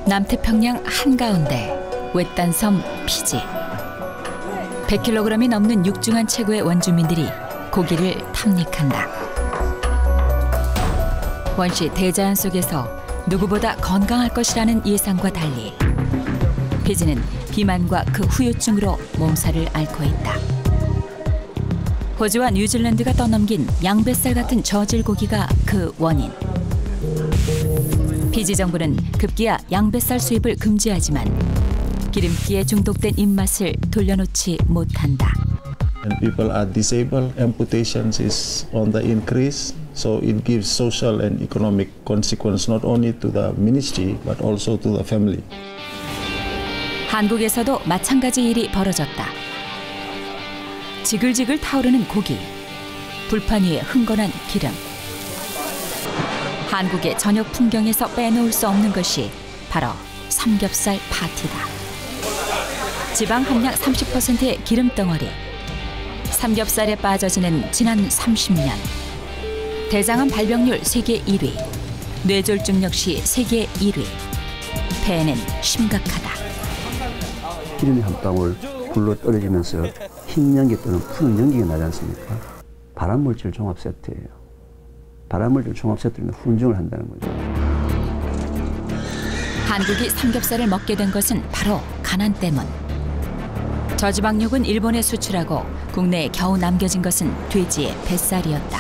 남태평양 한가운데 외딴 섬 피지. 100kg이 넘는 육중한 체구의 원주민들이 고기를 탐닉한다. 원시 대자연 속에서 누구보다 건강할 것이라는 예상과 달리 피지는 비만과 그 후유증으로 몸살을 앓고 있다. 호주와 뉴질랜드가 떠넘긴 양뱃살 같은 저질 고기가 그 원인. 피지 정부는 급기야 양뱃살 수입을 금지하지만 기름기에 중독된 입맛을 돌려놓지 못한다. And people are disabled, amputations is on the increase, so it gives social and economic consequence not only to the ministry but also to the family. 한국에서도 마찬가지 일이 벌어졌다. 지글지글 타오르는 고기, 불판 위에 흥건한 기름. 한국의 저녁 풍경에서 빼놓을 수 없는 것이 바로 삼겹살 파티다. 지방 함량 30%의 기름덩어리. 삼겹살에 빠져지는 지난 30년. 대장암 발병률 세계 1위. 뇌졸중 역시 세계 1위. 폐해는 심각하다. 기름이 한 방울 불로 떨어지면서 흰 연기 또는 푸른 연기가 나지 않습니까? 발암물질 종합 세트예요. 발암물질 종합 세트는 훈증을 한다는 거죠. 한국이 삼겹살을 먹게 된 것은 바로 가난 때문. 저지방육은 일본에 수출하고 국내에 겨우 남겨진 것은 돼지의 뱃살이었다.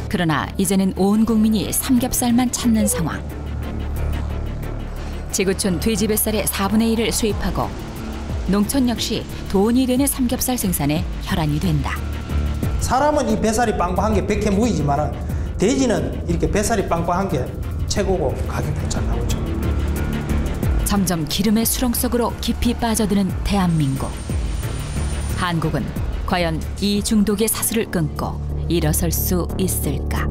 그러나 이제는 온 국민이 삼겹살만 찾는 상황. 지구촌 돼지 뱃살의 4분의 1을 수입하고 농촌 역시 돈이 되는 삼겹살 생산에 혈안이 된다. 사람은 이 뱃살이 빵빵한 게 백해 무이지만 돼지는 이렇게 뱃살이 빵빵한 게 최고고 가격도 잘 나오죠. 점점 기름의 수렁 속으로 깊이 빠져드는 대한민국. 한국은 과연 이 중독의 사슬을 끊고 일어설 수 있을까?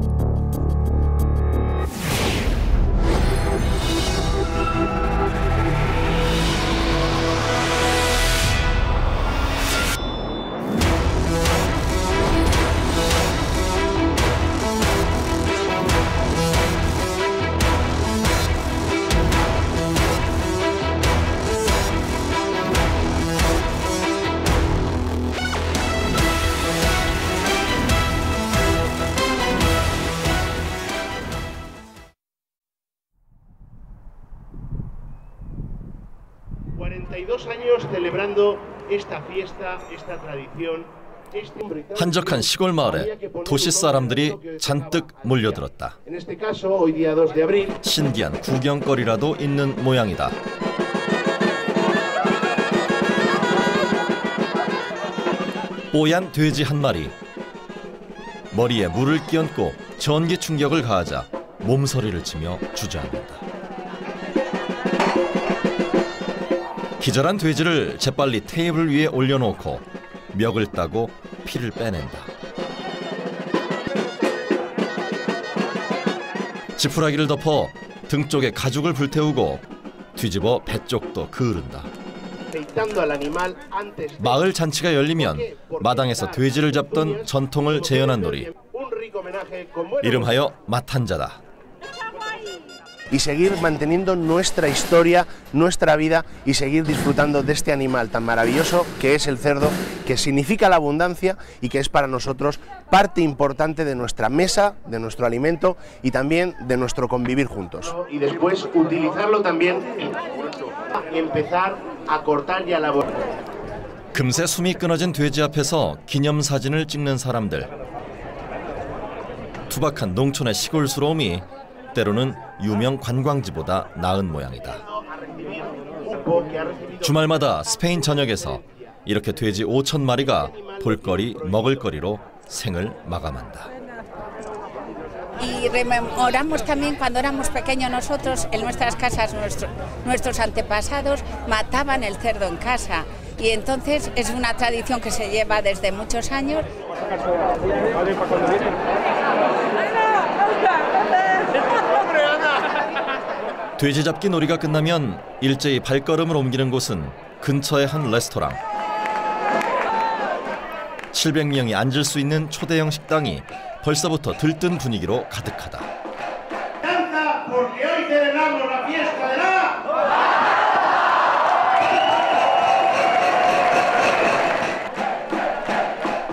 한적한 시골 마을에 도시 사람들이 잔뜩 몰려들었다. 신기한 구경거리라도 있는 모양이다. 뽀얀 돼지 한 마리. 머리에 물을 끼얹고 전기 충격을 가하자 몸서리를 치며 주저앉는다. 기절한 돼지를 재빨리 테이블 위에 올려놓고 멱을 따고 피를 빼낸다. 지푸라기를 덮어 등 쪽에 가죽을 불태우고 뒤집어 배 쪽도 그으른다. 마을 잔치가 열리면 마당에서 돼지를 잡던 전통을 재현한 놀이. 이름하여 마탄자다. Y seguir manteniendo nuestra historia, nuestra vida y seguir disfrutando de este animal tan maravilloso que es el cerdo, que significa la abundancia y que es para nosotros parte importante de nuestra mesa, de nuestro alimento y también de nuestro convivir juntos. Y después utilizarlo también, empezar a cortar y a elaborar. 금세 숨이 끊어진 돼지 앞에서 기념사진을 찍는 사람들. 투박한 농촌의 시골스러움이 때로는 유명 관광지보다 나은 모양이다. 주말마다 스페인 전역에서 이렇게 돼지 5,000마리가 볼거리, 먹을거리로 생을 마감한다. Y rememoramos también cuando éramos pequeños nosotros, en nuestras casas, nuestros antepasados mataban el cerdo en casa. Y entonces es una tradición que se lleva desde muchos años. 돼지 잡기 놀이가 끝나면 일제히 발걸음을 옮기는 곳은 근처의 한 레스토랑. 700명이 앉을 수 있는 초대형 식당이 벌써부터 들뜬 분위기로 가득하다. porque hoy celebramos la fiesta de la...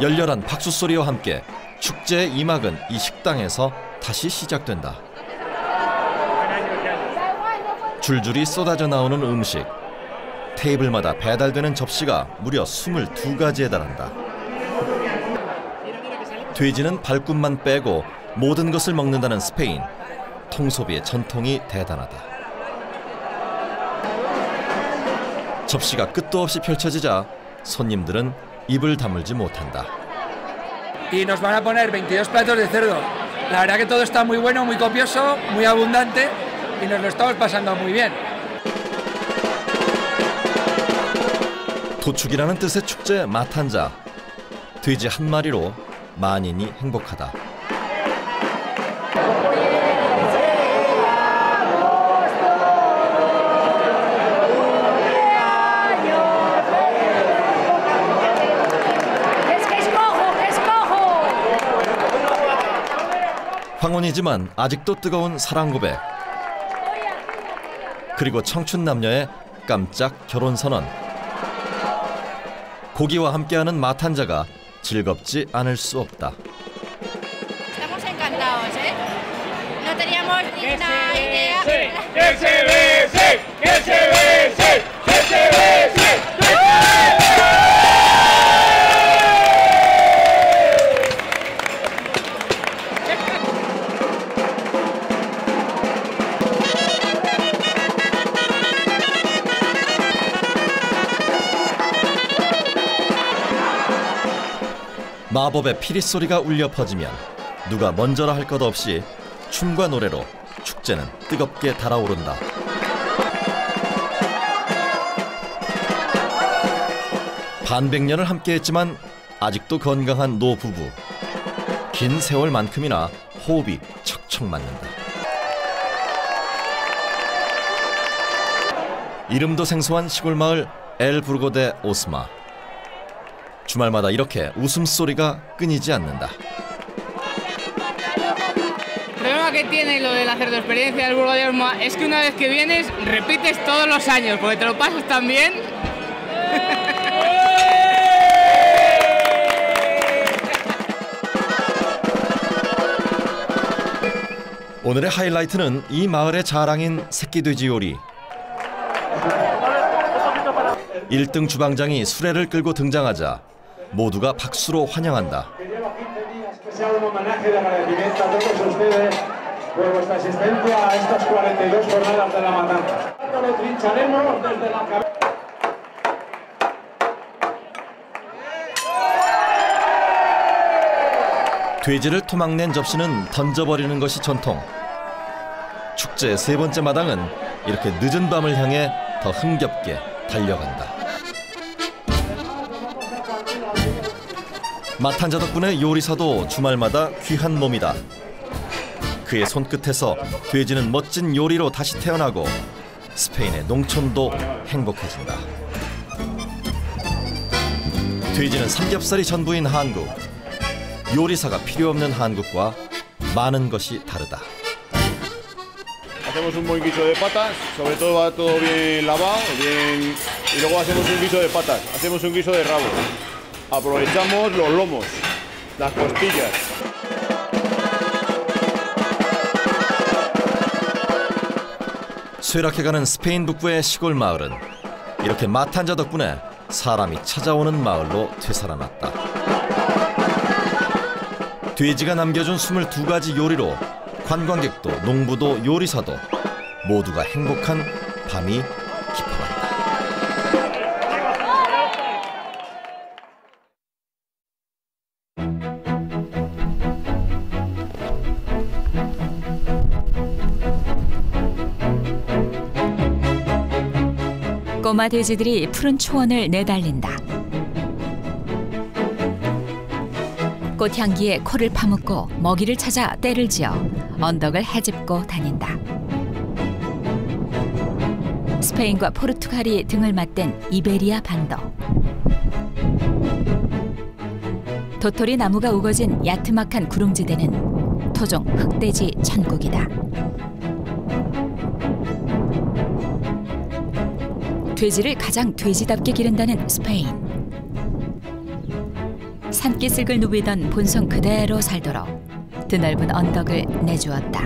열렬한 박수 소리와 함께 축제의 이막은 이 식당에서 다시 시작된다. 줄줄이 쏟아져 나오는 음식. 테이블마다 배달되는 접시가 무려 22가지에 달한다. 돼지는 발굽만 빼고 모든 것을 먹는다는 스페인. 통소비의 전통이 대단하다. 접시가 끝도 없이 펼쳐지자 손님들은 입을 다물지 못한다. Y nos van a poner 22 platos de cerdo. La verdad que todo está muy bueno, muy copioso, muy abundante y nos lo estamos pasando muy bien. 도축이라는 뜻의 축제 마탄자. 돼지 한 마리로 만인이 행복하다. 황혼이지만 아직도 뜨거운 사랑 고백. 그리고 청춘 남녀의 깜짝 결혼 선언. 고기와 함께하는 마탄자가 즐겁지 않을 수 없다. Estamos encantados, ¿eh? No teníamos ni una idea. ¡Que se bese! ¡Que se bese! ¡Que se bese! 마법의 피리 소리가 울려 퍼지면 누가 먼저라 할 것 없이 춤과 노래로 축제는 뜨겁게 달아오른다. 반백년을 함께했지만 아직도 건강한 노부부. 긴 세월만큼이나 호흡이 척척 맞는다. 이름도 생소한 시골 마을 엘 부르고 데 오스마. 주말마다 이렇게 웃음소리가 끊이지 않는다. El problema que tiene lo de la cerdoexperiencia del Burgo de Osma es que una vez que vienes repites todos los años porque te lo pasas tan bien. 오늘의 하이라이트는 이 마을의 자랑인 새끼돼지 요리. 1등 주방장이 수레를 끌고 등장하자 모두가 박수로 환영한다. 돼지를 토막낸 접시는 던져버리는 것이 전통. 축제의 세 번째 마당은 이렇게 늦은 밤을 향해 더 흥겹게 달려간다. 마탄자 덕분에 요리사도 주말마다 귀한 몸이다. 그의 손끝에서 돼지는 멋진 요리로 다시 태어나고 스페인의 농촌도 행복해진다. 돼지는 삼겹살이 전부인 한국. 요리사가 필요 없는 한국과 많은 것이 다르다. Hacemos un buen guiso de patas, sobre todo va todo bien lavado, bien, y luego hacemos un guiso de patas, hacemos un guiso de rabo. Aprovechamos los lomos, las costillas. 쇠락해가는 스페인 북부의 시골 마을은 이렇게 마탄자 덕분에 사람이 찾아오는 마을로 되살아났다. 돼지가 남겨준 22가지 요리로 관광객도 농부도 요리사도 모두가 행복한 밤이 깊어간다. 꼬마 돼지들이 푸른 초원을 내달린다. 꽃향기에 코를 파묻고 먹이를 찾아 떼를 지어 언덕을 헤집고 다닌다. 스페인과 포르투갈이 등을 맞댄 이베리아 반도. 도토리 나무가 우거진 야트막한 구릉지대는 토종 흑돼지 천국이다. 돼지를 가장 돼지답게 기른다는 스페인. 산기슭을 누비던 본성 그대로 살도록 드넓은 언덕을 내주었다.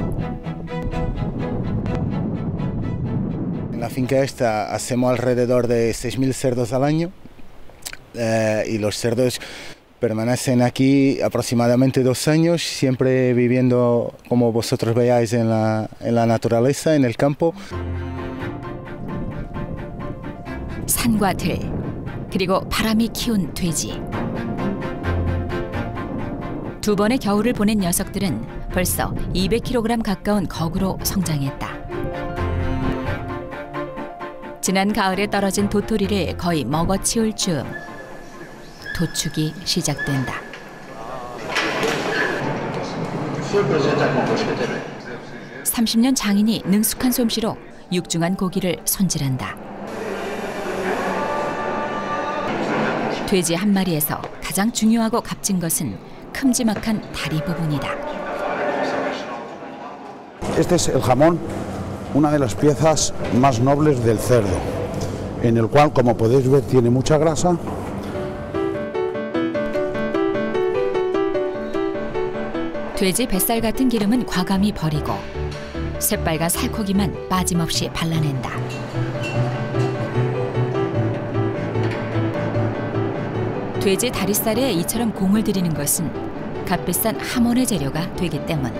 En la finca esta hacemos alrededor de 6.000 cerdos al año y los cerdos permanecen aquí aproximadamente 2 años, siempre viviendo como vosotros veáis en la naturaleza, en el campo. 산과 들, 그리고 바람이 키운 돼지. 2번의 겨울을 보낸 녀석들은 벌써 200kg 가까운 거구로 성장했다. 지난 가을에 떨어진 도토리를 거의 먹어치울 즈음 도축이 시작된다. (30년) 장인이 능숙한 솜씨로 육중한 고기를 손질한다. 돼지 한 마리에서 가장 중요하고 값진 것은 큼지막한 다리 부분이다. Este es el jamón, una de las piezas más nobles del cerdo, en el cual, como podéis ver, tiene mucha grasa. 돼지 뱃살 같은 기름은 과감히 버리고 새빨간 살코기만 빠짐없이 발라낸다. 돼지 다리살에 이처럼 공을 들이는 것은 값비싼 하몬의 재료가 되기 때문.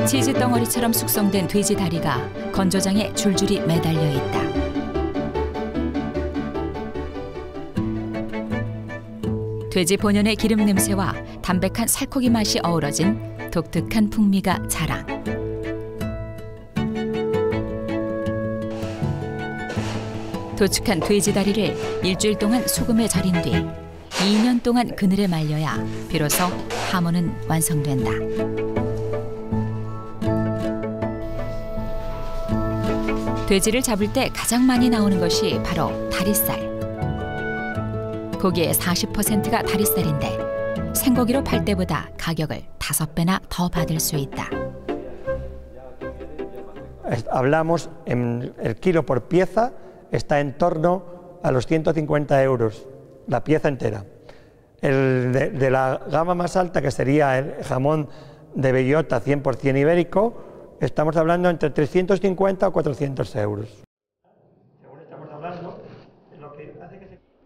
치즈 덩어리처럼 숙성된 돼지 다리가 건조장에 줄줄이 매달려 있다. 돼지 본연의 기름 냄새와 담백한 살코기 맛이 어우러진 독특한 풍미가 자랑. 도축한 돼지 다리를 일주일 동안 소금에 절인 뒤 2년 동안 그늘에 말려야 비로소 하몬은 완성된다. 돼지를 잡을 때 가장 많이 나오는 것이 바로 다리살. 고기의 40%가 다리살인데 생고기로 팔 때보다 가격을 5배나 더 받을 수 있다. Hablamos en el kilo por pieza está en torno a los 150 euros la pieza entera. De la gama más alta, que sería el jamón de bellota 100% ibérico, estamos hablando entre 350 o 400 euros.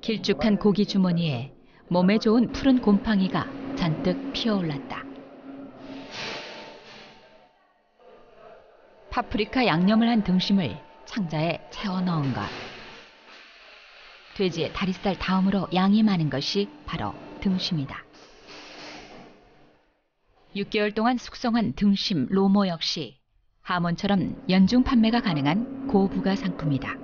길쭉한 고기 주머니에 몸에 좋은 푸른 곰팡이가 잔뜩 피어올랐다. 파프리카 양념을 한 등심을 창자에 채워 넣은 것. 돼지의 다리살 다음으로 양이 많은 것이 바로 등심이다. 6개월 동안 숙성한 등심 로모 역시 하몬처럼 연중 판매가 가능한 고부가 상품이다.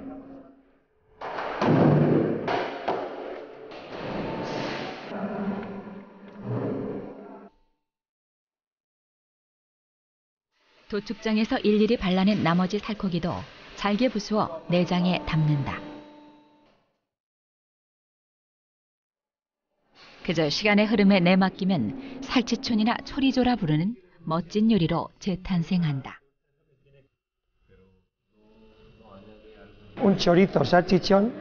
도축장에서 일일이 발라낸 나머지 살코기도 잘게 부수어 내장에 담는다. 그저 시간의 흐름에 내맡기면 살치촌이나 초리조라 부르는 멋진 요리로 재탄생한다. Un chorizo salchichón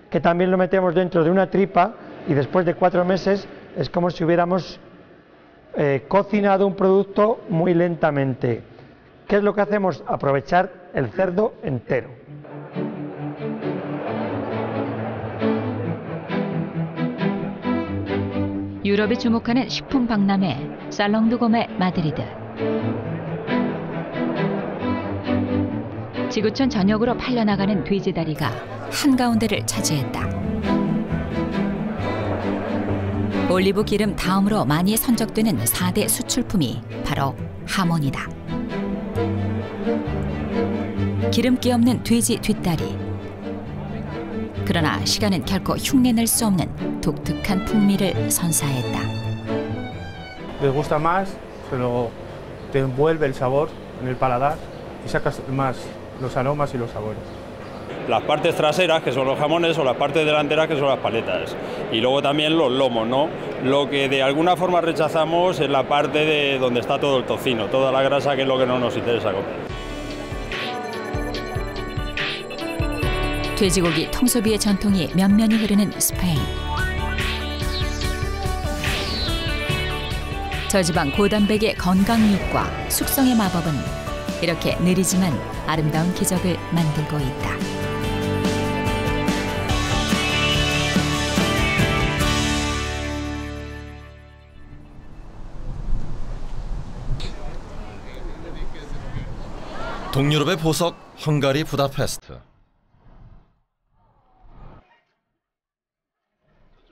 que también lo metemos dentro de una tripa y después de 4 meses es como si hubiéramos cocinado un producto muy lentamente. ¿Qué es lo que hacemos? Aprovechar el cerdo entero. 유럽이 주목하는 식품 박람회 살롱드고메 마드리드. 지구촌 전역으로 팔려나가는 돼지다리가 한가운데를 차지했다. 올리브 기름 다음으로 많이 선적되는 4대 수출품이 바로 하몬이다. 기름기 없는 돼지 뒷다리. 그러나 시간은 결코 흉내낼 수 없는 독특한 풍미를 선사했다. Les gusta más, pero te envuelve el sabor en el paladar y sacas más los aromas y los sabores. las partes traseras, que son los jamones, o las partes delanteras, que son las paletas. Y luego también los lomos, ¿no? Lo que de alguna forma rechazamos es la parte de donde está todo el tocino, toda la grasa, que es lo que no nos interesa comer. 돼지고기 통소비의 전통이 면면이 흐르는 스페인. 저지방 고단백의 건강육과 숙성의 마법은 이렇게 느리지만 아름다운 기적을 만들고 있다. 동유럽의 보석 헝가리 부다페스트.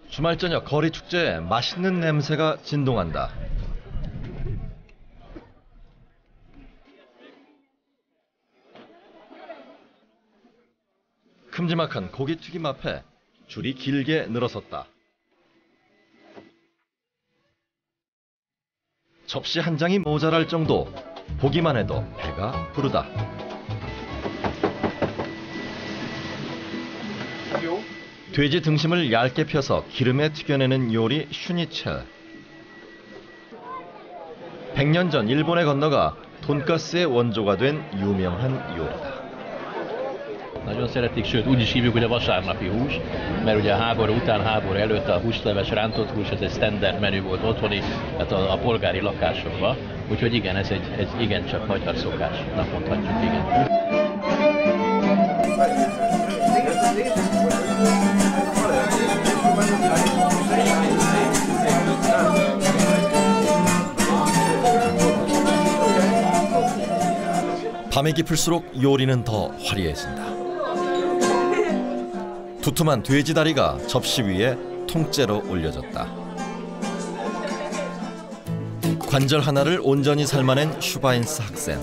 주말 저녁 거리 축제에 맛있는 냄새가 진동한다. 큼지막한 고기튀김 앞에 줄이 길게 늘어섰다. 접시 한 장이 모자랄 정도, 보기만 해도 배가 부르다. 돼지 등심을 얇게 펴서 기름에 튀겨내는 요리 슈니첼. 100년 전 일본에 건너가 돈가스의 원조가 된 유명한 요리다. Nagyon szeretik, sőt úgy is hívjuk, hogy a vasárnapi hús, mert ugye a háború után, háború előtt a húsleves, rántott hús, ez egy standard menü volt otthoni, tehát a polgári lakásokban. Úgyhogy igen, ez egy igencsak magyar szokásnak mondhatjuk, igen. 밤이 깊을수록 요리는 더 화려해진다. 두툼한 돼지 다리가 접시 위에 통째로 올려졌다. 관절 하나를 온전히 삶아낸 슈바인스 학생.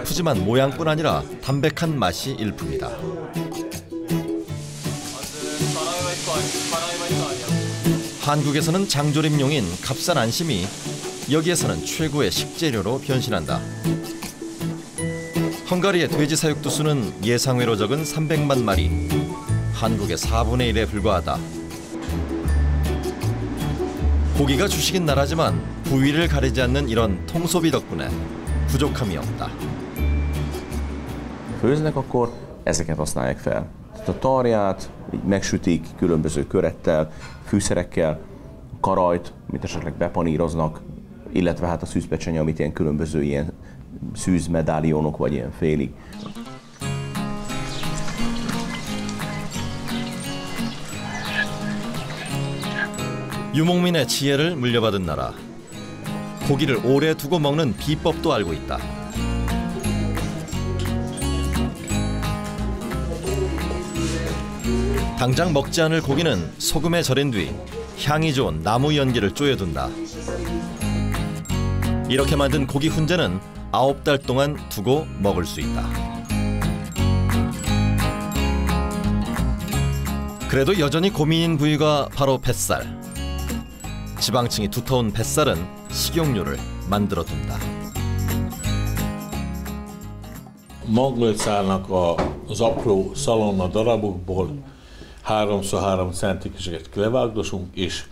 푸짐한 모양뿐 아니라 담백한 맛이 일품이다. 한국에서는 장조림용인 값싼 안심이 여기에서는 최고의 식재료로 변신한다. 헝가리의 돼지 사육두 수는 예상외로 적은 300만 마리, 한국의 4분의 1에 불과하다. 고기가 주식인 나라지만 부위를 가리지 않는 이런 통소비 덕분에 부족함이 없다. Főznek, akkor ezeket használják fel. A tarját megsütik különböző körettel, fűszerekkel, karajt, amit esetleg bepaníroznak, illetve hát a szűzpecsenye, amit ilyen különböző ilyen szűzmedállionok vagy ilyen félig. 유목민의 지혜를 물려받은 나라. 고기를 오래 두고 먹는 비법도 알고 있다. 당장 먹지 않을 고기는 소금에 절인 뒤 향이 좋은 나무 연기를 쪼여둔다. 이렇게 만든 고기 훈제는 9달 동안 두고 먹을 수 있다. 그래도 여전히 고민인 부위가 바로 뱃살. 지방층이 두터운 뱃살은 식용유를 만들어둔다. Maglócálnak az apró szalonna darabokból 3x3 cm-eseket levágdosunk és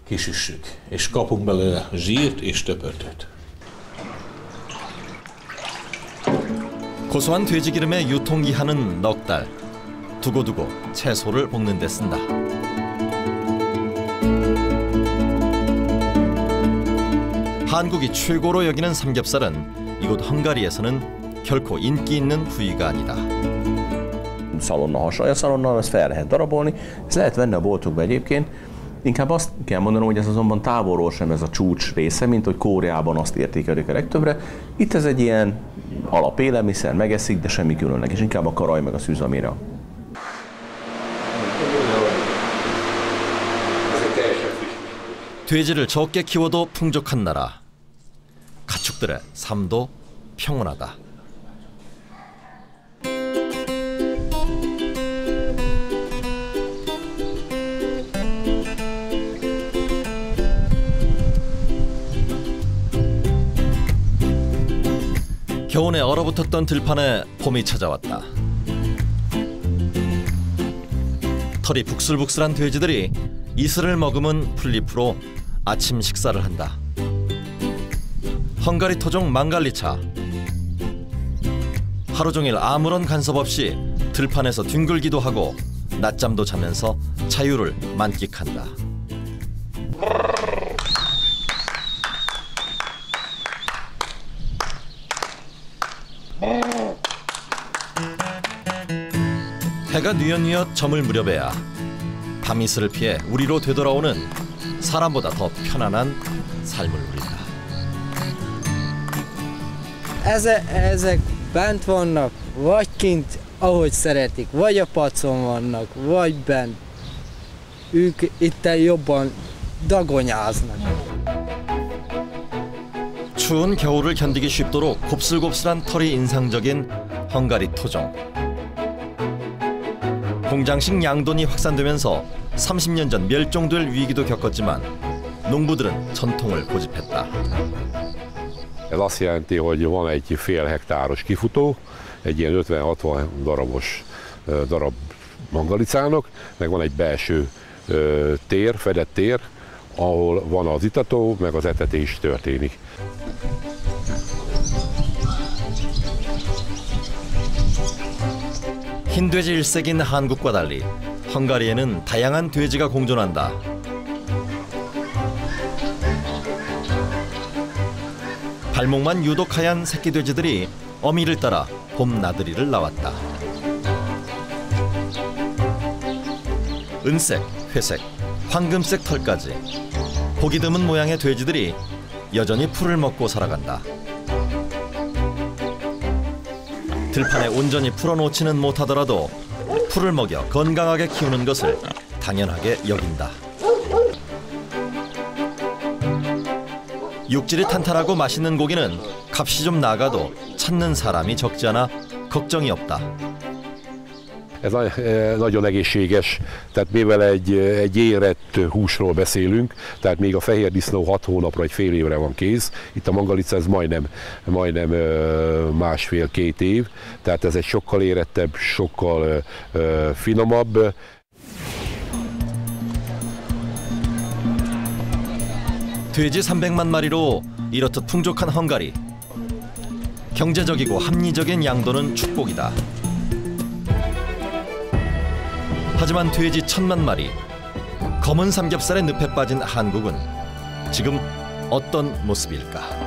kisüssük, és kapunk belőle zsírt és töpörtöt. 고소한 돼지기름의 유통기한은 넉 달. 두고두고 채소를 볶는 데 쓴다. 한국이 최고로 여기는 삼겹살은 이곳 헝가리에서는 결코 인기 있는 부위가 아니다. Szalonna hasonló, a szalonnal ezt fel lehet darabolni, ezt lehet venni a boltokba egyébként. Inkább azt kell mondanom, hogy ez azonban távolról sem ez a csúcs része, mint hogy Koreában azt értékelik a legtöbbre. Itt ez egy ilyen alapélelmiszer, megeszik, de semmi különleges, inkább a karaj meg a szűz, amire. 돼지를 적게 키워도 풍족한 나라. 가축들의 삶도 평온하다. 겨우내 얼어붙었던 들판에 봄이 찾아왔다. 털이 북슬북슬한 돼지들이 이슬을 머금은 풀잎으로 아침 식사를 한다. 헝가리 토종 망갈리차. 하루 종일 아무런 간섭 없이 들판에서 뒹굴기도 하고 낮잠도 자면서 자유를 만끽한다. 해가 뉘엿뉘엿 저물 무렵에야 밤이슬을 피해 우리로 되돌아오는 사람보다 더 편안한 삶을 누린다. Ezek bent vannak, vagy kint, ahogy szeretik, vagy a pacon vannak, vagy bent. Ők itten jobban dagonyáznak. 추운 겨울을 견디기 쉽도록 곱슬곱슬한 털이 인상적인 헝가리 토종. 공장식 양돈이 확산되면서 30년 전 멸종될 위기도 겪었지만 농부들은 전통을 고집했다. Ez azt jelenti, hogy van egy fél hektáros kifutó, egy ilyen 50-60 darabos darab mangalicának, meg van egy belső tér, fedett tér, ahol van az itató, meg az etetés történik. 흰 돼지 일색인 한국과 달리 헝가리에는 다양한 돼지가 공존한다. 발목만 유독 하얀 새끼 돼지들이 어미를 따라 봄 나들이를 나왔다. 은색, 회색, 황금색 털까지 보기 드문 모양의 돼지들이 여전히 풀을 먹고 살아간다. 들판에 온전히 풀어놓지는 못하더라도 풀을 먹여 건강하게 키우는 것을 당연하게 여긴다. 육질이 탄탄하고 맛있는 고기는 값이 좀 나가도 찾는 사람이 적지 않아 걱정이 없다. Ez nagyon egészséges, tehát mivel egy érett húsról beszélünk, tehát még a fehér disznó 6 hónapra, egy fél évre van kész, itt a mangalica ez majdnem másfél-két év, tehát ez egy sokkal érettebb, sokkal finomabb. 돼지 300만 마리로 이렇듯 풍족한 헝가리. 경제적이고 합리적인 양도는 축복이다. 하지만 돼지 1000만 마리, 검은 삼겹살에 늪에 빠진 한국은 지금 어떤 모습일까?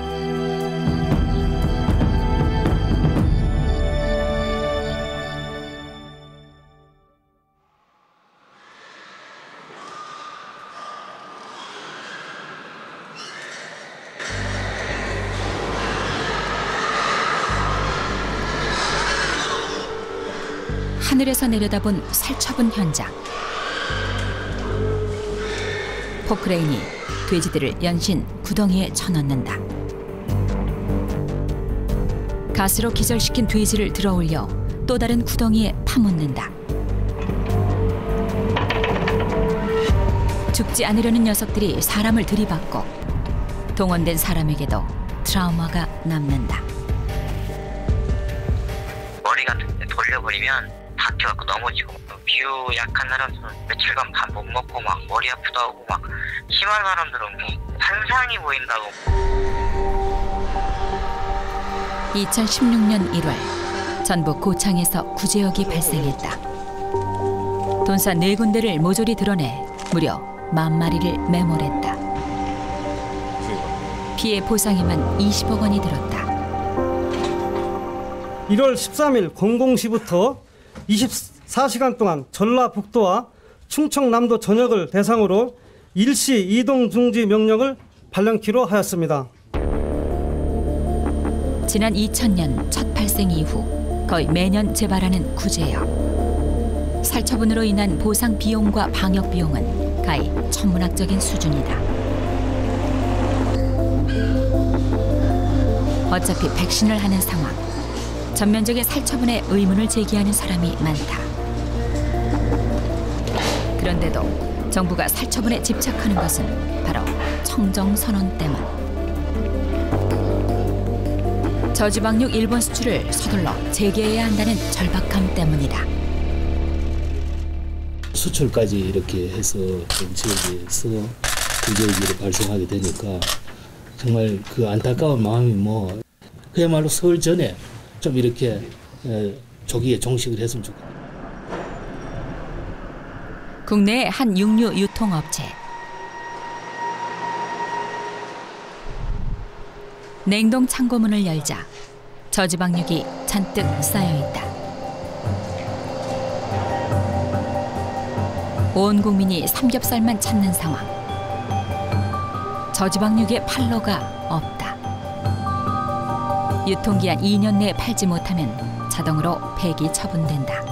하늘에서 내려다본 살처분 현장. 포크레인이 돼지들을 연신 구덩이에 쳐넣는다. 가스로 기절시킨 돼지를 들어올려 또 다른 구덩이에 파묻는다. 죽지 않으려는 녀석들이 사람을 들이받고 동원된 사람에게도 트라우마가 남는다. 머리 같은 데 돌려버리면 다쳐갖고 넘어지고, 비유 약한 사람들은 며칠간 밥 못 먹고 막 머리 아프다 하고, 막 심한 사람들은 뭐 환상이 보인다고. 2016년 1월 전북 고창에서 구제역이 발생했다. 돈사 4군데를 모조리 드러내 무려 10,000마리를 매몰했다. 피해 보상에만 20억 원이 들었다. 1월 13일 00시부터 24시간 동안 전라북도와 충청남도 전역을 대상으로 일시 이동 중지 명령을 발령키로 하였습니다. 지난 2000년 첫 발생 이후 거의 매년 재발하는 구제역. 살처분으로 인한 보상 비용과 방역 비용은 가히 천문학적인 수준이다. 어차피 백신을 하는 상황. 전면적인 살처분에 의문을 제기하는 사람이 많다. 그런데도 정부가 살처분에 집착하는 것은 바로 청정선언 때문. 저지방육 일본 수출을 서둘러 재개해야 한다는 절박함 때문이다. 수출까지 이렇게 해서 좀 지역에서 부지역이 발생하게 되니까 정말 그 안타까운 마음이 뭐 그야말로 설 전에 좀 이렇게 조기에 종식을 했으면 좋겠다. 국내의 한 육류 유통업체. 냉동 창고문을 열자 저지방육이 잔뜩 쌓여있다. 온 국민이 삼겹살만 찾는 상황. 저지방육의 판로가 없다. 유통기한 2년 내에 팔지 못하면 자동으로 폐기 처분된다.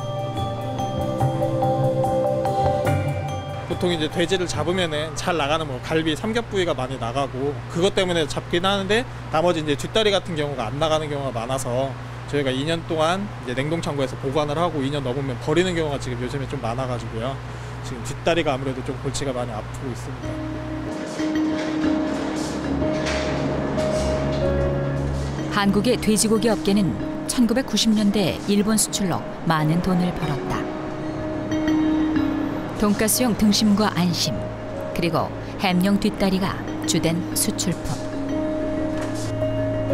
보통 이제 돼지를 잡으면은 잘 나가는 뭐 갈비, 삼겹 부위가 많이 나가고 그것 때문에 잡긴 하는데 나머지 이제 뒷다리 같은 경우가 안 나가는 경우가 많아서 저희가 2년 동안 이제 냉동 창고에서 보관을 하고 2년 넘으면 버리는 경우가 지금 요즘에 좀 많아가지고요. 지금 뒷다리가 아무래도 좀 골치가 많이 아프고 있습니다. 한국의 돼지고기 업계는 1990년대 일본 수출로 많은 돈을 벌었다. 돈가스용 등심과 안심, 그리고 햄용 뒷다리가 주된 수출품.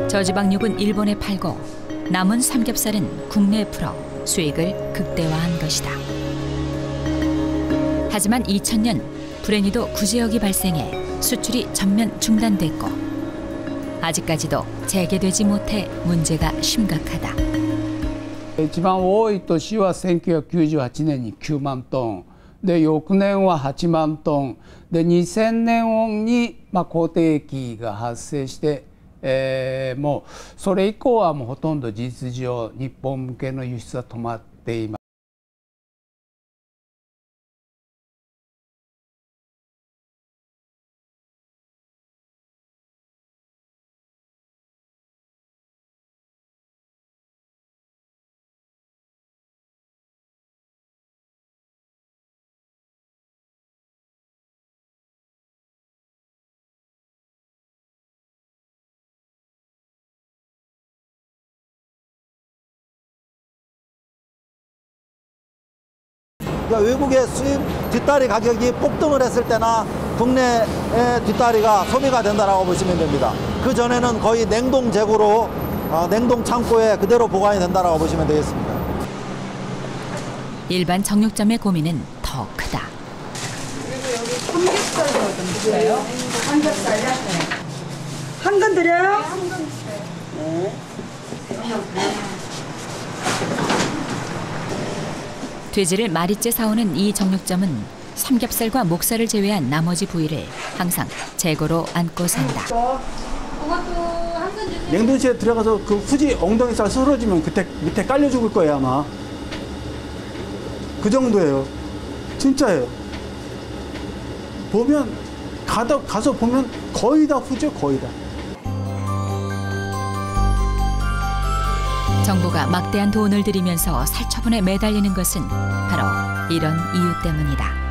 저지방육은 일본에 팔고 남은 삼겹살은 국내에 풀어 수익을 극대화한 것이다. 하지만 2000년 불행히도 구제역이 발생해 수출이 전면 중단됐고 아직까지도 재개되지 못해 문제가 심각하다. 一番多い年は1998年に9万トンで翌年は8万トンで2000年に好景気が発生して、もうそれ以降はもうほとんど事実上日本向けの輸出は止まっています。 외국의 수입 뒷다리 가격이 폭등을 했을 때나 국내의 뒷다리가 소비가 된다고 보시면 됩니다. 그 전에는 거의 냉동 재고로 냉동 창고에 그대로 보관이 된다고 보시면 되겠습니다. 일반 정육점의 고민은 더 크다. 그리고 여기 삼겹살도 좀 주세요. 삼겹살요? 네. 한 건 드려요? 한 건 주세요. 네. 돼지를 마리째 사오는 이 정육점은 삼겹살과 목살을 제외한 나머지 부위를 항상 재고로 안고 산다. 냉동실에 들어가서 그 후지 엉덩이살 쓰러지면 그때 밑에 깔려 죽을 거예요 아마. 그 정도예요. 진짜예요. 보면 가서 보면 거의 다 후죠, 거의 다. 정부가 막대한 돈을 들이면서 살처분에 매달리는 것은 바로 이런 이유 때문이다.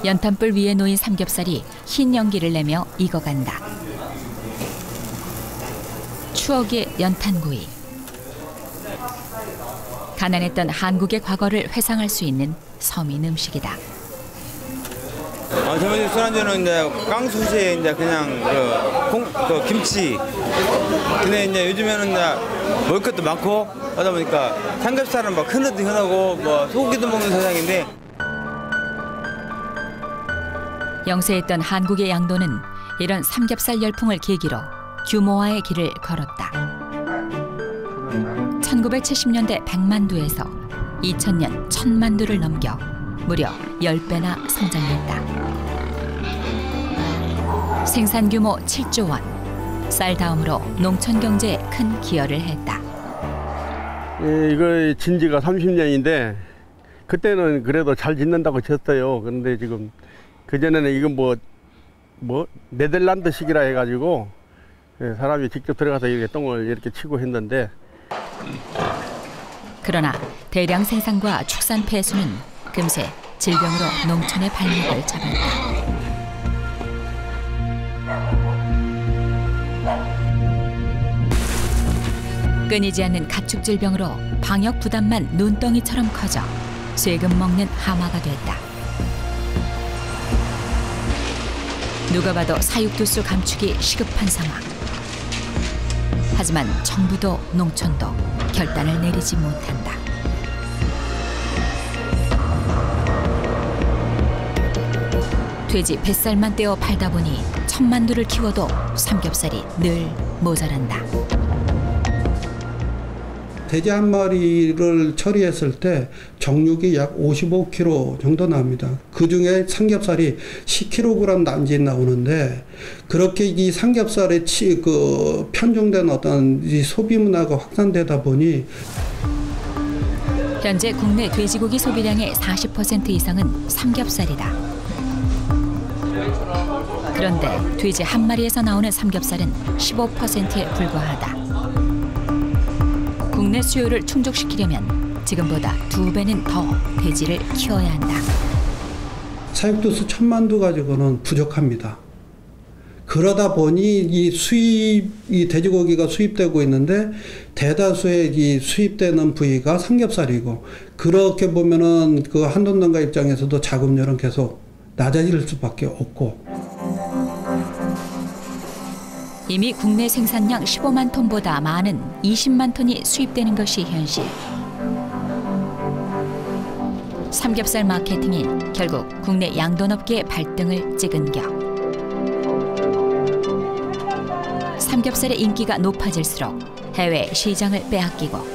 연탄불 위에 놓인 삼겹살이 흰 연기를 내며 익어간다. 추억의 연탄구이. 가난했던 한국의 과거를 회상할 수 있는 서민 음식이다. 저희 술안주는 이제 깡소시에 이제 그냥 그 김치. 근데 이제 요즘에는 이제 먹을 것도 많고 하다 보니까 삼겹살은 막 흔하도 흔하고 뭐 소고기도 먹는 세상인데. 영세했던 한국의 양도는 이런 삼겹살 열풍을 계기로 규모화의 길을 걸었다. 1970년대 100만 두에서 2000년 1000만 두를 넘겨 무려 10배나 성장했다. 생산 규모 7조 원, 쌀 다음으로 농촌 경제에 큰 기여를 했다. 이거 진지가 30년인데 그때는 그래도 잘 짓는다고 쳤어요. 그런데 지금 그전에는 이건 뭐 네덜란드식이라 해가지고 사람이 직접 들어가서 이렇게 똥을 이렇게 치고 했는데. 그러나 대량 생산과 축산 폐수는 금세 질병으로 농촌의 발목을 잡았다. 끊이지 않는 가축 질병으로 방역 부담만 눈덩이처럼 커져 쇠금 먹는 하마가 됐다. 누가 봐도 사육두수 감축이 시급한 상황. 하지만 정부도 농촌도 결단을 내리지 못한다. 돼지 뱃살만 떼어 팔다 보니 1000만두를 키워도 삼겹살이 늘 모자란다. 돼지 한 마리를 처리했을 때 정육이 약 55kg 정도 납니다. 그중에 삼겹살이 10kg 남짓 나오는데 그렇게 이 삼겹살에 편중된 어떤 이 소비 문화가 확산되다 보니 현재 국내 돼지고기 소비량의 40% 이상은 삼겹살이다. 그런데 돼지 한 마리에서 나오는 삼겹살은 15%에 불과하다. 국내 수요를 충족시키려면 지금보다 2배는 더 돼지를 키워야 한다. 사육두수 1000만두 가지고는 부족합니다. 그러다 보니 이 돼지고기가 수입되고 있는데 대다수의 이 수입되는 부위가 삼겹살이고, 그렇게 보면은 그 한돈농가 입장에서도 자급률은 계속 낮아질 수밖에 없고. 이미 국내 생산량 15만 톤보다 많은 20만 톤이 수입되는 것이 현실. 삼겹살 마케팅이 결국 국내 양돈업계의 발등을 찍은 격. 삼겹살의 인기가 높아질수록 해외 시장을 빼앗기고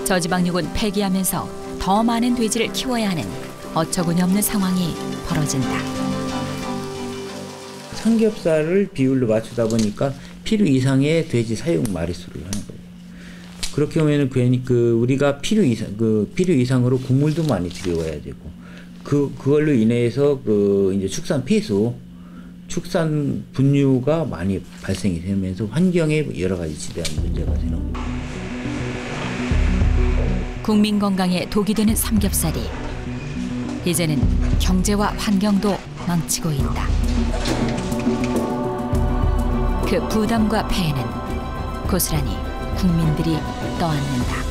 저지방육은 폐기하면서 더 많은 돼지를 키워야 하는 어처구니 없는 상황이 벌어진다. 삼겹살을 비율로 맞추다 보니까 필요 이상의 돼지 사육 마리수를 하는 거예요. 그렇게 하면은 괜히 우리가 필요 이상으로 곡물도 많이 들여와야 되고, 그걸로 인해서 이제 축산 폐수, 축산 분유가 많이 발생이 되면서 환경에 여러 가지 지대한 문제가 되는 거예요. 국민 건강에 독이 되는 삼겹살이 이제는 경제와 환경도 망치고 있다. 그 부담과 폐해는 고스란히 국민들이 떠안는다.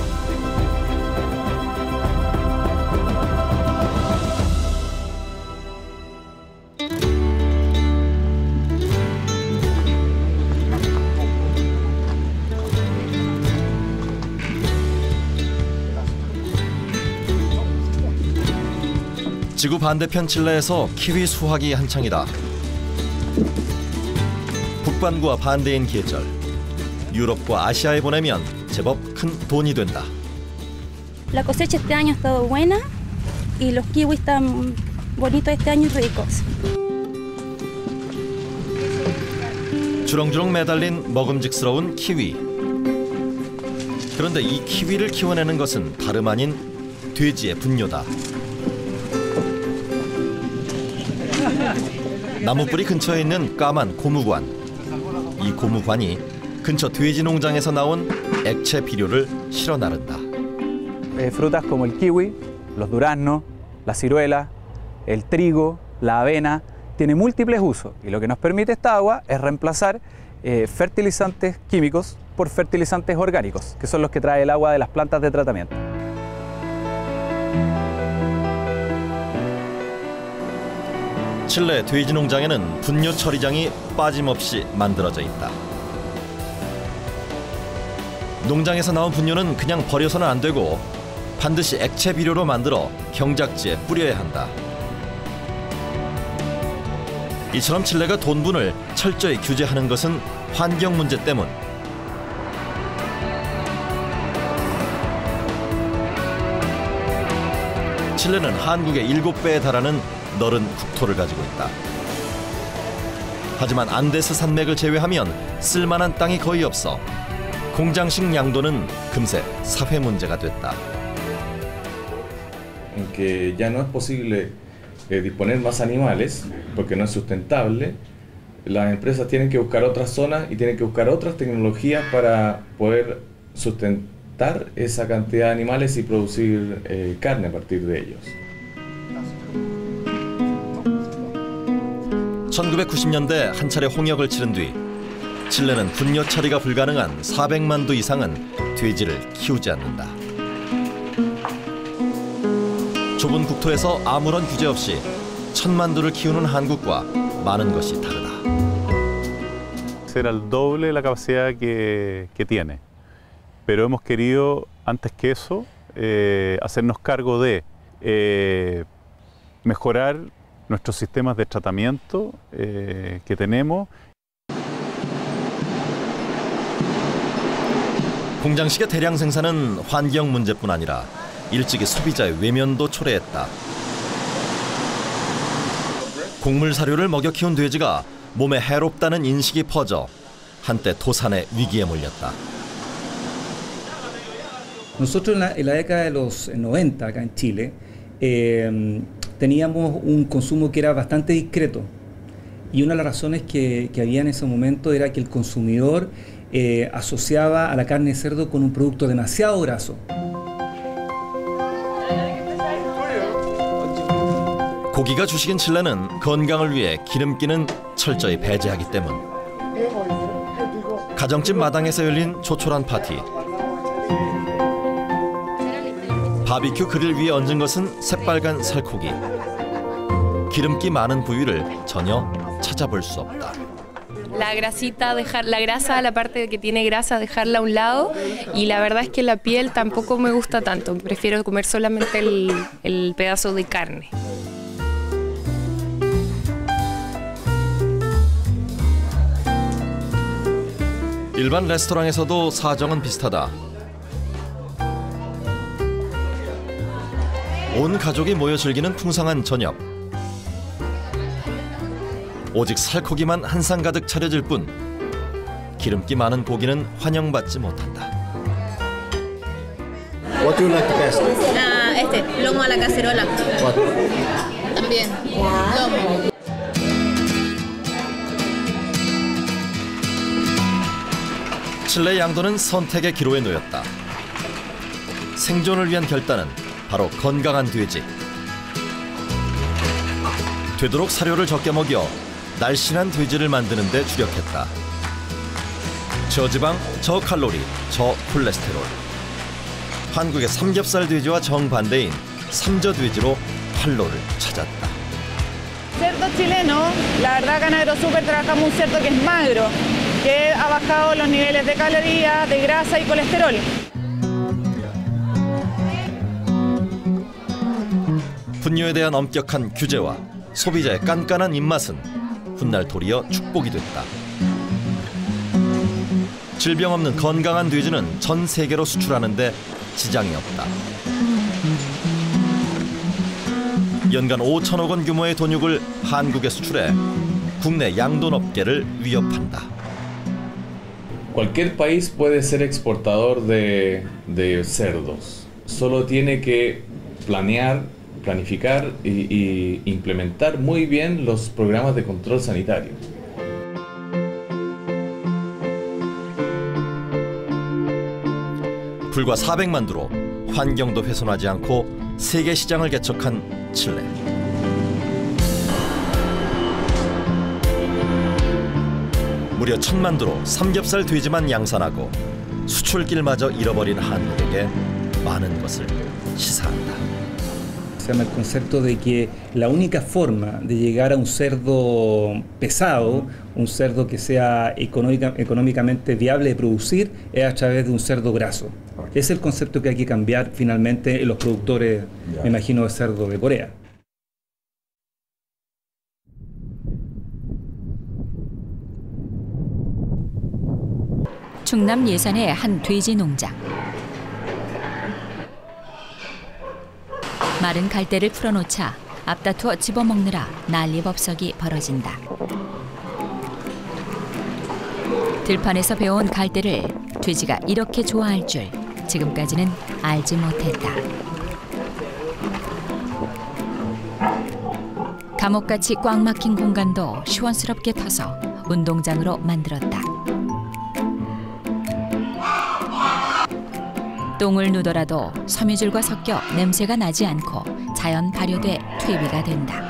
지구 반대편 칠레에서 키위 수확이 한창이다. 북반구와 반대인 계절. 유럽과 아시아에 보내면 제법 큰 돈이 된다. La cosecha este año ha estado buena y los kiwis están bonitos este año y ricos. 주렁주렁 매달린 먹음직스러운 키위. 그런데 이 키위를 키워내는 것은 다름 아닌 돼지의 분뇨다. 나무뿌리 근처에 있는 까만 고무관. 이 고무관이 근처 돼지 농장에서 나온 액체 비료를 실어 나른다. Frutas como el kiwi, los duraznos, la ciruela, el trigo, la avena, tiene múltiples usos y lo que nos permite esta agua es reemplazar fertilizantes químicos por fertilizantes orgánicos, que son los que trae el agua de las plantas de tratamiento. 칠레 돼지 농장에는 분뇨 처리장이 빠짐없이 만들어져 있다. 농장에서 나온 분뇨는 그냥 버려서는 안 되고 반드시 액체 비료로 만들어 경작지에 뿌려야 한다. 이처럼 칠레가 돈분을 철저히 규제하는 것은 환경 문제 때문. 칠레는 한국의 7배에 달하는 넓은 국토를 가지고 있다. 하지만 안데스 산맥을 제외하면 쓸만한 땅이 거의 없어 공장식 양도는 금세 사회 문제가 됐다. Que ya no es posible disponer más animales porque no es sustentable, las empresas tienen que buscar otras zonas y tienen que buscar otras tecnologías para poder sustentar esa cantidad de animales y producir carne a partir de ellos. 1990년대 한 차례 홍역을 치른 뒤 칠레는 분뇨 처리가 불가능한 400만 두 이상은 돼지를 키우지 않는다. 좁은 국토에서 아무런 규제 없이 1000만 두를 키우는 한국과 많은 것이 다르다. Será el doble de la capacidad que tiene. Pero hemos querido, antes que eso, hacernos cargo de mejorar nuestros sistemas de tratamiento que tenemos. 공장식의 대량 생산은 환경 문제뿐 아니라 일찍이 소비자의 외면도 초래했다. 곡물 사료를 먹여 키운 돼지가 몸에 해롭다는 인식이 퍼져 한때 도산의 위기에 몰렸다. Nosotros en la década de los 90 acá en Chile teníamos un consumo que era bastante discreto y una de las razones que había en ese momento era que el consumidor asociaba a la carne de cerdo con un producto demasiado graso. 고기가 주식인 칠레는 건강을 위해 기름기는 철저히 배제하기 때문. 가정집 마당에서 열린 조촐한 파티. 바비큐 그릴 위에 얹은 것은 새빨간 살코기. 기름기 많은 부위를 전혀 찾아볼 수 없다. La grasita, la grasa, la parte que tiene grasa, dejarla a un lado, y la verdad es que la piel tampoco me gusta tanto, prefiero comer solamente el pedazo de carne. 일반 레스토랑에서도 사정은 비슷하다. 온 가족이 모여 즐기는 풍성한 저녁. 오직 살코기만 한 상 가득 차려질 뿐 기름기 많은 고기는 환영받지 못한다. What do you like the best? Lomo a la cacerola. What? También. Lomo. 칠레 양도는 선택의 기로에 놓였다. 생존을 위한 결단은 바로 건강한 돼지. 되도록 사료를 적게 먹여 날씬한 돼지를 만드는 데 주력했다. 저지방, 저칼로리, 저콜레스테롤. 한국의 삼겹살 돼지와 정반대인 삼저 돼지로 활로를 찾았다. Cerdo chileno, la verdad acá en AgroSuper trabajamos un cerdo que es magro, que ha bajado los niveles de calorías, de grasa y colesterol. 분뇨에 대한 엄격한 규제와 소비자의 깐깐한 입맛은 훗날 도리어 축복이 됐다. 질병 없는 건강한 돼지는 전 세계로 수출하는데 지장이 없다. 연간 5천억 원 규모의 돈육을 한국에 수출해 국내 양돈업계를 위협한다. Cualquier país puede ser exportador de cerdos. Solo tiene que planificar y implementar muy bien los programas de control sanitario. 불과 400만 두로 환경도 훼손하지 않고 세계 시장을 개척한 칠레. 무려 1000만 두로 삼겹살 돼지만 양산하고 수출길마저 잃어버린 한국에게 많은 것을 시사한다. Se llama el concepto de que la única forma de llegar a un cerdo pesado, un cerdo que sea económicamente viable de producir, es a través de un cerdo graso. Es el concepto que hay que cambiar finalmente en los productores, me imagino, de cerdo de Corea. 충남 예산의 한 돼지 농장. 마른 갈대를 풀어놓자 앞다투어 집어먹느라 난리법석이 벌어진다. 들판에서 배워온 갈대를 돼지가 이렇게 좋아할 줄 지금까지는 알지 못했다. 감옥같이 꽉 막힌 공간도 시원스럽게 터서 운동장으로 만들었다. 똥을 누더라도 섬유질과 섞여 냄새가 나지 않고 자연 발효돼 퇴비가 된다.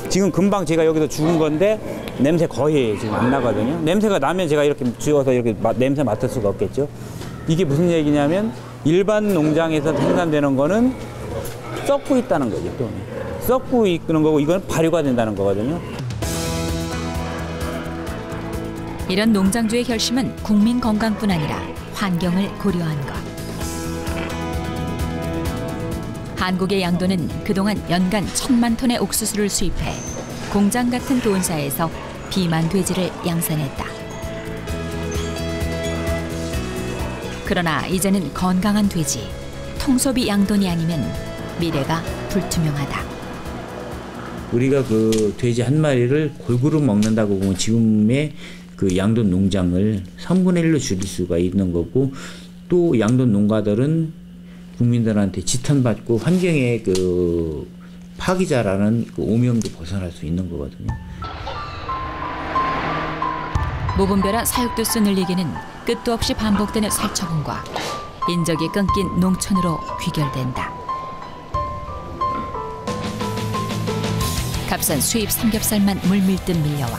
지금 금방 제가 여기서 죽은 건데 냄새 거의 지금 안 나거든요. 냄새가 나면 제가 이렇게 쥐어서 이렇게 냄새 맡을 수가 없겠죠. 이게 무슨 얘기냐면 일반 농장에서 생산되는 거는 썩고 있다는 거죠. 또 썩고 있는 거고 이건 발효가 된다는 거거든요. 이런 농장주의 결심은 국민 건강뿐 아니라 환경을 고려한 것. 한국의 양도는 그동안 연간 1,000만 톤의 옥수수를 수입해 공장 같은 도원사에서 비만 돼지를 양산했다. 그러나 이제는 건강한 돼지, 통소비 양돈이 아니면 미래가 불투명하다. 우리가 그 돼지 한 마리를 골고루 먹는다고 보면 지금의 그 양돈 농장을 3분의 1로 줄일 수가 있는 거고, 또 양돈 농가들은 국민들한테 지탄받고 환경의 그 파기자라는 그 오명도 벗어날 수 있는 거거든요. 무분별한 사육도수 늘리기는 끝도 없이 반복되는 살처분과 인적이 끊긴 농촌으로 귀결된다. 값싼 수입 삼겹살만 물밀듯 밀려와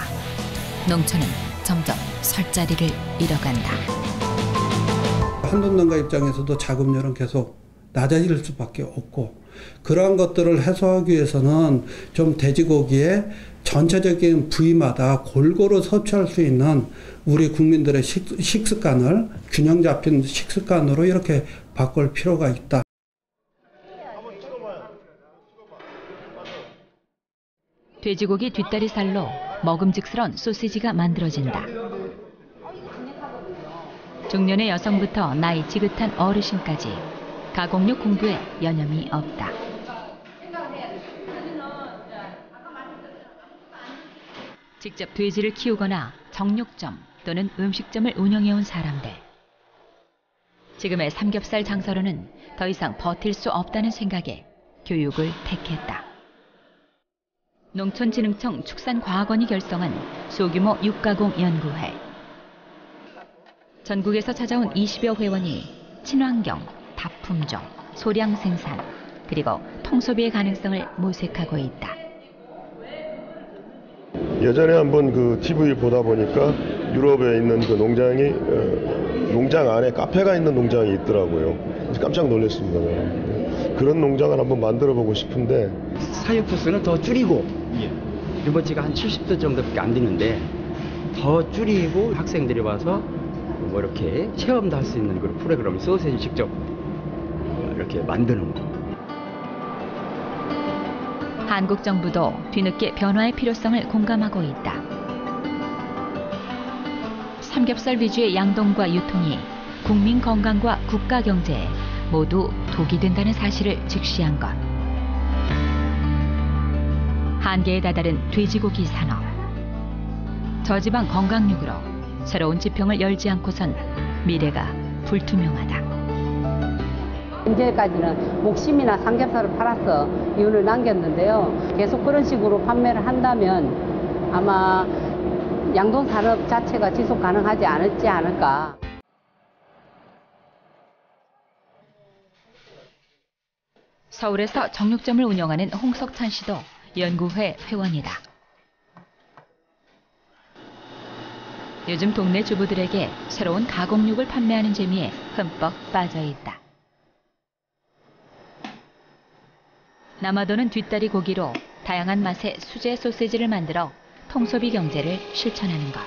농촌은 점점 설 자리를 잃어간다. 한돈 농가 입장에서도 자금률은 계속 낮아질 수밖에 없고, 그러한 것들을 해소하기 위해서는 좀 돼지고기의 전체적인 부위마다 골고루 섭취할 수 있는 우리 국민들의 식습관을 균형 잡힌 식습관으로 이렇게 바꿀 필요가 있다. 돼지고기 뒷다리살로 먹음직스러운 소시지가 만들어진다. 중년의 여성부터 나이 지긋한 어르신까지 가공육 공부에 여념이 없다. 직접 돼지를 키우거나 정육점 또는 음식점을 운영해온 사람들. 지금의 삼겹살 장사로는 더 이상 버틸 수 없다는 생각에 교육을 택했다. 농촌진흥청 축산과학원이 결성한 소규모 육가공 연구회. 전국에서 찾아온 20여 회원이 친환경, 다품종, 소량 생산, 그리고 통소비의 가능성을 모색하고 있다. 예전에 한번 그 TV 보다 보니까 유럽에 있는 그 농장이 농장 안에 카페가 있는 농장이 있더라고요. 깜짝 놀랐습니다. 그런 농장을 한번 만들어 보고 싶은데, 사육도수는 더 줄이고 리버치가 한 70도 정도밖에 안 되는데 더 줄이고 학생들이 와서 뭐 이렇게 체험도 할 수 있는 그런 프로그램을 소세지 직접 이렇게 만드는 거. 한국 정부도 뒤늦게 변화의 필요성을 공감하고 있다. 삼겹살 위주의 양동과 유통이 국민 건강과 국가 경제에 모두 독이 된다는 사실을 직시한 것. 한계에 다다른 돼지고기 산업. 저지방 건강육으로 새로운 지평을 열지 않고선 미래가 불투명하다. 현재까지는 목심이나 삼겹살을 팔아서 이윤을 남겼는데요. 계속 그런 식으로 판매를 한다면 아마 양돈 산업 자체가 지속 가능하지 않을까. 서울에서 정육점을 운영하는 홍석찬 씨도 연구회 회원이다. 요즘 동네 주부들에게 새로운 가공육을 판매하는 재미에 흠뻑 빠져 있다. 남아도는 뒷다리 고기로 다양한 맛의 수제 소시지를 만들어 통소비 경제를 실천하는 것.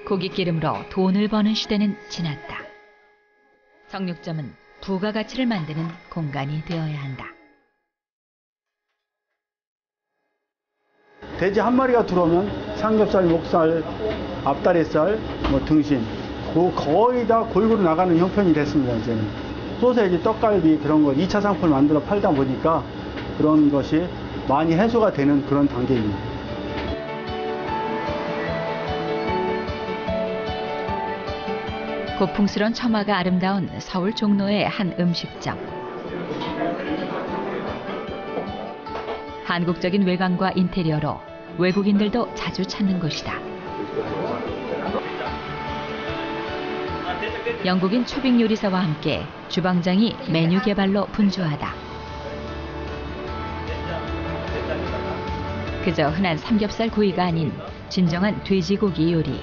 고깃기름으로 돈을 버는 시대는 지났다. 정육점은 부가가치를 만드는 공간이 되어야 한다. 돼지 한 마리가 들어오면 삼겹살, 목살, 앞다리살, 뭐 등심, 거의 다 골고루 나가는 형편이 됐습니다. 이제는 소세지, 떡갈비 그런 거 2차 상품을 만들어 팔다 보니까 그런 것이 많이 해소가 되는 그런 단계입니다. 고풍스런 처마가 아름다운 서울 종로의 한 음식점. 한국적인 외관과 인테리어로 외국인들도 자주 찾는 곳이다. 영국인 초빙 요리사와 함께 주방장이 메뉴 개발로 분주하다. 그저 흔한 삼겹살 구이가 아닌 진정한 돼지고기 요리.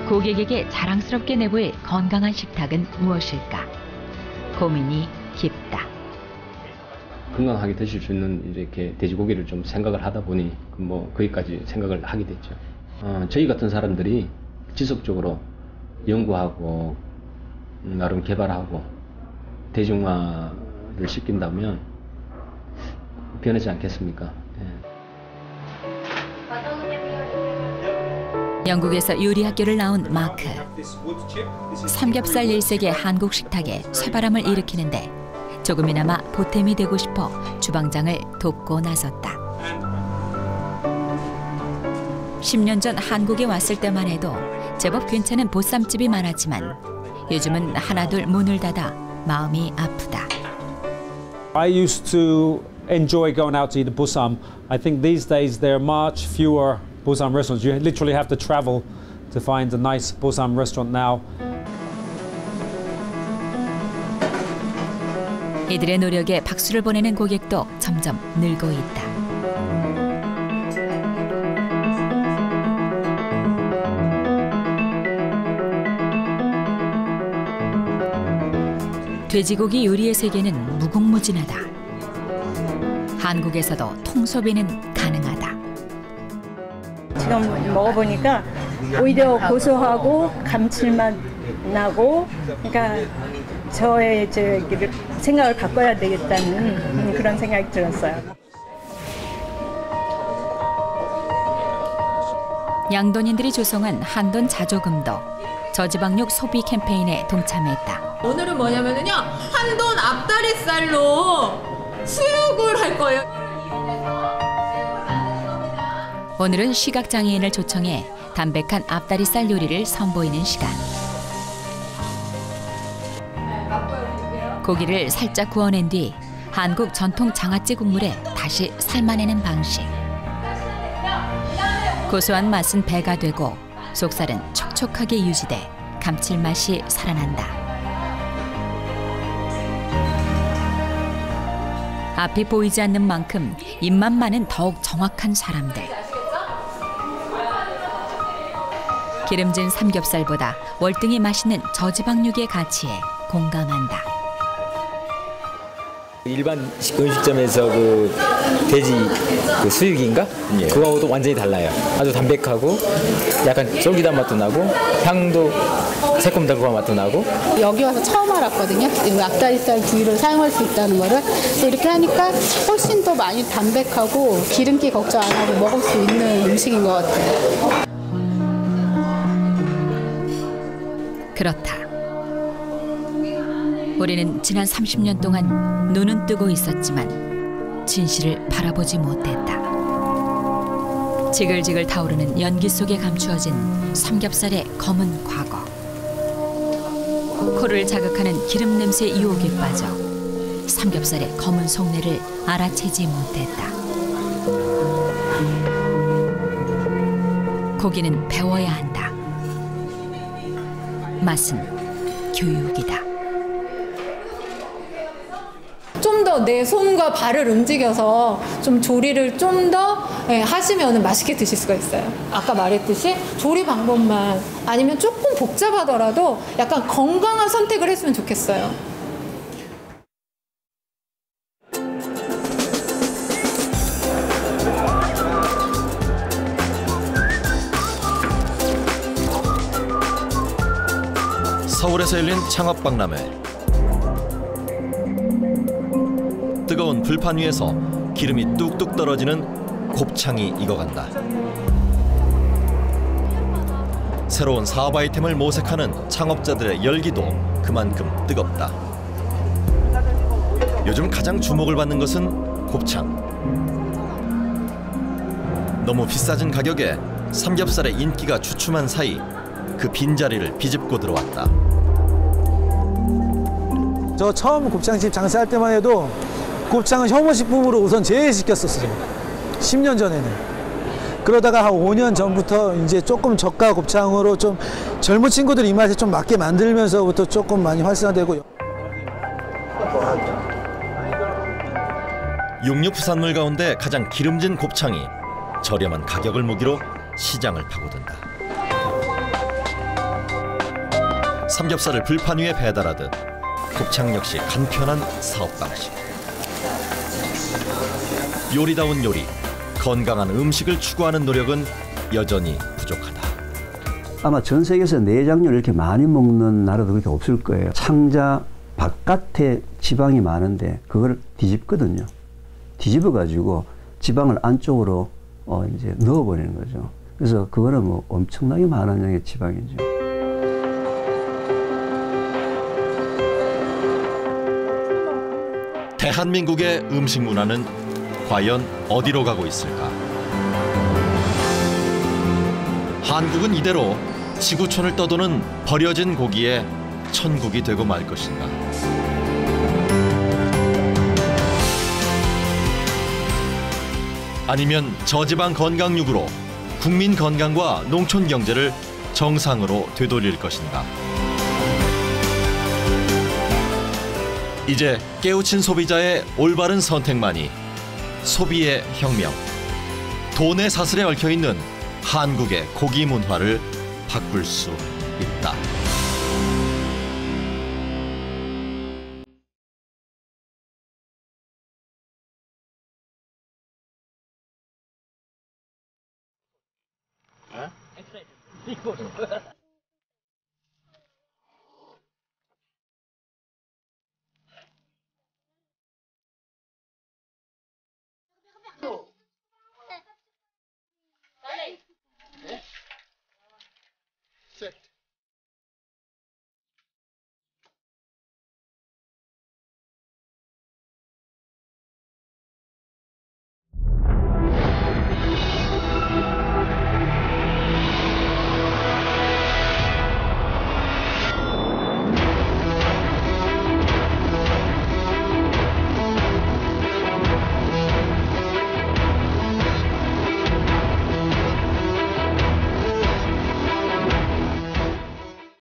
고객에게 자랑스럽게 내보일 건강한 식탁은 무엇일까? 고민이 깊다. 건강하게 드실 수 있는 이렇게 돼지고기를 좀 생각을 하다 보니 거기까지 생각을 하게 됐죠. 저희 같은 사람들이 지속적으로 연구하고 나름 개발하고 대중화를 시킨다면 변하지 않겠습니까? 영국에서 요리 학교를 나온 마크. 삼겹살 1세계 한국 식탁에 쇠바람을 일으키는데 조금이나마 보탬이 되고 싶어 주방장을 돕고 나섰다. 10년 전 한국에 왔을 때만 해도 제법 괜찮은 보쌈집이 많았지만 요즘은 하나둘 문을 닫아 마음이 아프다. I used to enjoy going out to eat the bossam. I think these days there are much fewer bossam restaurants. You literally have to travel to find a nice bossam restaurant now. 이들의 노력에 박수를 보내는 고객도 점점 늘고 있다. 돼지고기 요리의 세계는 무궁무진하다. 한국에서도 통소비는 가능하다. 지금 먹어보니까 오히려 고소하고 감칠맛 나고, 그러니까 저의 생각을 바꿔야 되겠다는 그런 생각이 들었어요. 양돈인들이 조성한 한돈 자조금도 저지방육 소비 캠페인에 동참했다. 오늘은 뭐냐면요, 한돈 앞다리살로 수육을 할 거예요. 오늘은 시각장애인을 초청해 담백한 앞다리살 요리를 선보이는 시간. 고기를 살짝 구워낸 뒤 한국 전통 장아찌 국물에 다시 삶아내는 방식. 고소한 맛은 배가 되고 속살은 촉촉하게 유지돼 감칠맛이 살아난다. 앞이 보이지 않는 만큼 입맛만은 더욱 정확한 사람들. 기름진 삼겹살보다 월등히 맛있는 저지방육의 가치에 공감한다. 일반 음식점에서 그 돼지 그 수육인가? 예. 그거하고도 완전히 달라요. 아주 담백하고 약간 쫄깃한 맛도 나고 향도 새콤달콤한 맛도 나고. 여기 와서 처음 알았거든요. 앞다리살 부위를 사용할 수 있다는 거를. 이렇게 하니까 훨씬 더 많이 담백하고 기름기 걱정 안 하고 먹을 수 있는 음식인 것 같아요. 그렇다. 우리는 지난 30년 동안 눈은 뜨고 있었지만 진실을 바라보지 못했다. 지글지글 타오르는 연기 속에 감추어진 삼겹살의 검은 과거. 코를 자극하는 기름 냄새 유혹에 빠져 삼겹살의 검은 속내를 알아채지 못했다. 고기는 배워야 한다. 맛은 교육이다. 좀 더 내 손과 발을 움직여서 좀 조리를 좀 더 하시면 맛있게 드실 수가 있어요. 아까 말했듯이 조리 방법만 아니면 조금 복잡하더라도 약간 건강한 선택을 했으면 좋겠어요. 서울에서 열린 창업박람회. 뜨거운 불판 위에서 기름이 뚝뚝 떨어지는 곱창이 익어간다. 새로운 사업 아이템을 모색하는 창업자들의 열기도 그만큼 뜨겁다. 요즘 가장 주목을 받는 것은 곱창. 너무 비싸진 가격에 삼겹살의 인기가 주춤한 사이 그 빈자리를 비집고 들어왔다. 저 처음 곱창집 장사할 때만 해도 곱창은 혐오식품으로 우선 제외시켰었어요. 10년 전에는. 그러다가 한 5년 전부터 이제 조금 저가 곱창으로 좀 젊은 친구들 입맛에 좀 맞게 만들면서부터 조금 많이 활성화되고. 육류 부산물 가운데 가장 기름진 곱창이 저렴한 가격을 무기로 시장을 파고든다. 삼겹살을 불판 위에 배달하듯 곱창 역시 간편한 사업 방식. 요리다운 요리, 건강한 음식을 추구하는 노력은 여전히 부족하다. 아마 전 세계에서 내장류를 이렇게 많이 먹는 나라도 그렇게 없을 거예요. 창자 바깥에 지방이 많은데 그걸 뒤집거든요. 뒤집어가지고 지방을 안쪽으로 이제 넣어버리는 거죠. 그래서 그거는 뭐 엄청나게 많은 양의 지방이죠. 대한민국의 음식 문화는 과연 어디로 가고 있을까? 한국은 이대로 지구촌을 떠도는 버려진 고기의 천국이 되고 말 것인가? 아니면 저지방 건강육으로 국민 건강과 농촌 경제를 정상으로 되돌릴 것인가? 이제 깨우친 소비자의 올바른 선택만이 소비의 혁명, 돈의 사슬에 얽혀있는 한국의 고기 문화를 바꿀 수 있다. Set.